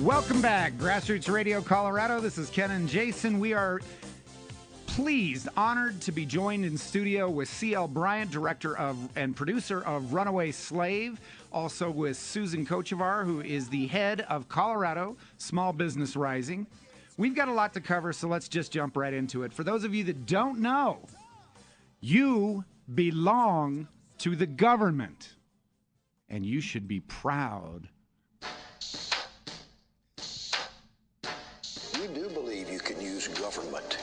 Welcome back, Grassroots Radio Colorado. This is Ken and Jason. We are pleased, honored to be joined in studio with C.L. Bryant, director of and producer of Runaway Slave, also with Susan Kochevar, who is the head of Colorado Small Business Rising. We've got a lot to cover, so let's just jump right into it. For those of you that don't know, you belong to the government, and you should be proud. We do believe you can use government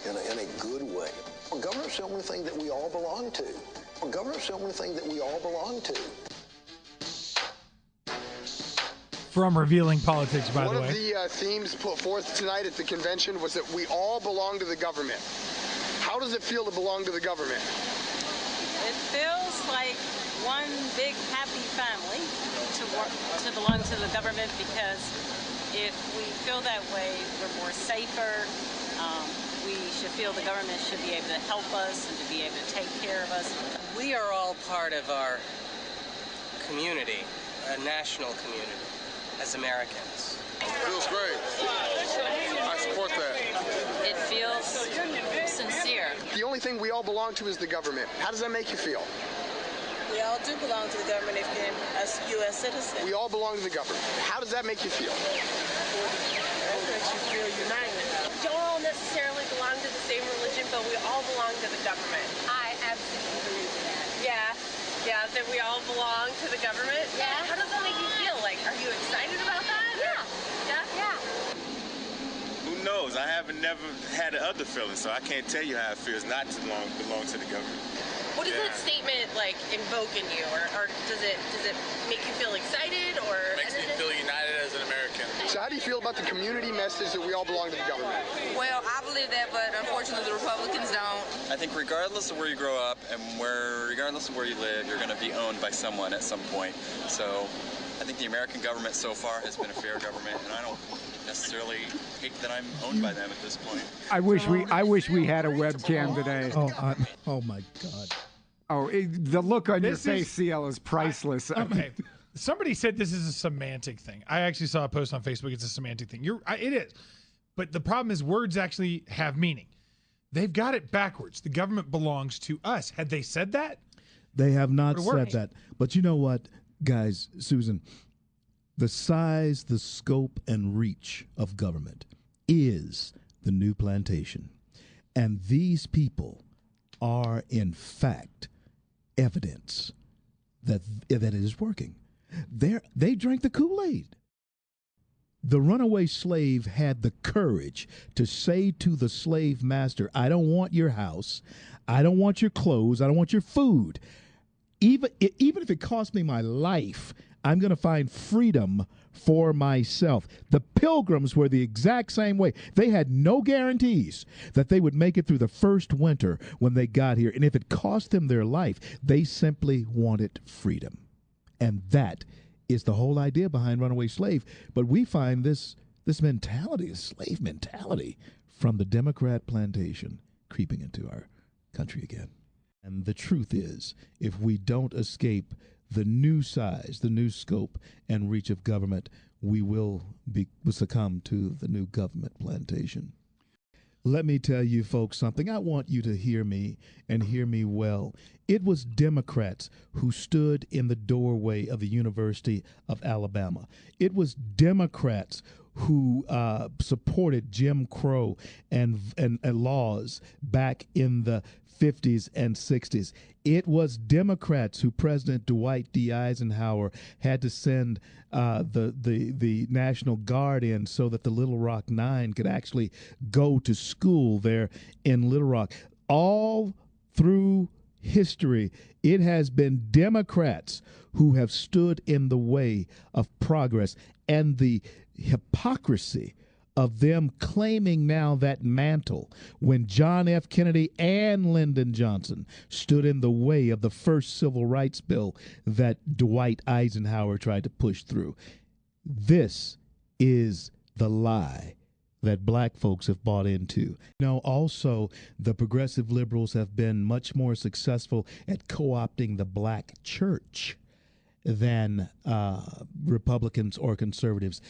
in a good way. Well, government's the only thing that we all belong to. Well, government's the only thing that we all belong to. From Revealing Politics, by the way. One of the themes put forth tonight at the convention was that we all belong to the government. How does it feel to belong to the government? It feels like one big happy family to belong to the government, because if we feel that way, we're more safer. We should feel the government should be able to help us and to be able to take care of us. We are all part of our community, a national community, as Americans. Feels great. I support that. It feels sincere. The only thing we all belong to is the government. How does that make you feel? We all do belong to the government if you're a U.S. citizen. We all belong to the government. How does that make you feel? That makes you feel united. We don't all necessarily belong to the same religion, but we all belong to the government. I absolutely believe that. Yeah, that we all belong to the government. Yeah. How does that make you feel? Like, are you excited about that? Yeah. Who knows? I haven't never had other feelings, so I can't tell you how it feels not to belong to the government. What does that statement like invoke in you, or does it make you feel excited, or Makes me feel united as an American. So how do you feel about the community message that we all belong to the government? Well, I believe that, but unfortunately the Republicans don't. I think regardless of where you grow up and regardless of where you live, you're going to be owned by someone at some point. So I think the American government so far has been a fair government, and I don't necessarily hate that I'm owned by them at this point. I wish we had a webcam today. Oh my God. Oh, the look on your face, CL, is priceless. Okay. Somebody said this is a semantic thing. I actually saw a post on Facebook. It's a semantic thing. It is. But the problem is words actually have meaning. They've got it backwards. The government belongs to us. Had they said that? They have not said that. But you know what, guys, Susan, the size, the scope, and reach of government is the new plantation. And these people are, in fact, evidence that it is working. They drank the Kool-Aid. The runaway slave had the courage to say to the slave master, I don't want your house. I don't want your clothes. I don't want your food. Even if it costs me my life, I'm going to find freedom for myself. The Pilgrims were the exact same way. They had no guarantees that they would make it through the first winter when they got here. And if it cost them their life, they simply wanted freedom. And that is the whole idea behind Runaway Slave. But we find this mentality, this slave mentality, from the Democrat plantation creeping into our country again. And the truth is, if we don't escape the new size, the new scope and reach of government, we will succumb to the new government plantation. Let me tell you folks something. I want you to hear me and hear me well. It was Democrats who stood in the doorway of the University of Alabama. It was Democrats who supported Jim Crow and laws back in the 50s and 60s. It was Democrats who President Dwight D. Eisenhower had to send the National Guard in so that the Little Rock Nine could actually go to school there in Little Rock. All through history, it has been Democrats who have stood in the way of progress, and the hypocrisy of them claiming now that mantle when John F. Kennedy and Lyndon Johnson stood in the way of the first civil rights bill that Dwight Eisenhower tried to push through. This is the lie that black folks have bought into. Also, the progressive liberals have been much more successful at co-opting the black church than Republicans or conservatives.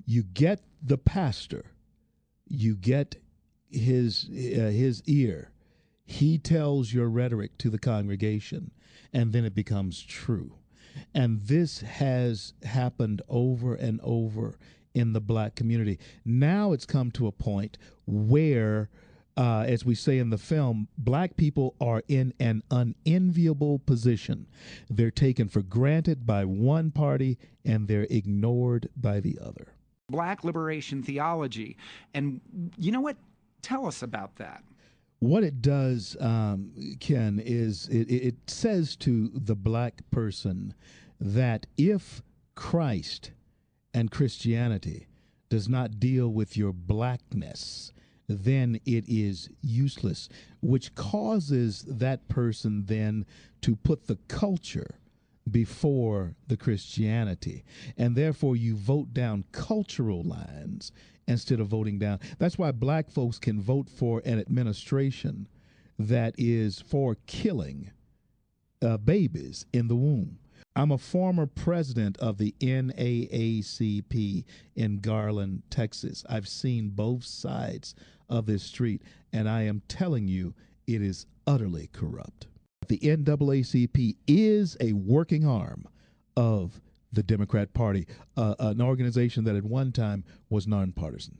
You get the pastor, you get his ear. He tells your rhetoric to the congregation, and then it becomes true. And this has happened over and over in the black community. Now it's come to a point where, as we say in the film, black people are in an unenviable position. They're taken for granted by one party and they're ignored by the other. Black liberation theology. And you know what? Tell us about that. What it does, Ken, is it says to the black person that if Christ and Christianity does not deal with your blackness, then it is useless, which causes that person then to put the culture before the Christianity. And therefore you vote down cultural lines instead of voting down. That's why black folks can vote for an administration that is for killing babies in the womb. I'm a former president of the NAACP in Garland, Texas. I've seen both sides of this street, and I am telling you, it is utterly corrupt. The NAACP is a working arm of the Democrat Party, an organization that at one time was nonpartisan.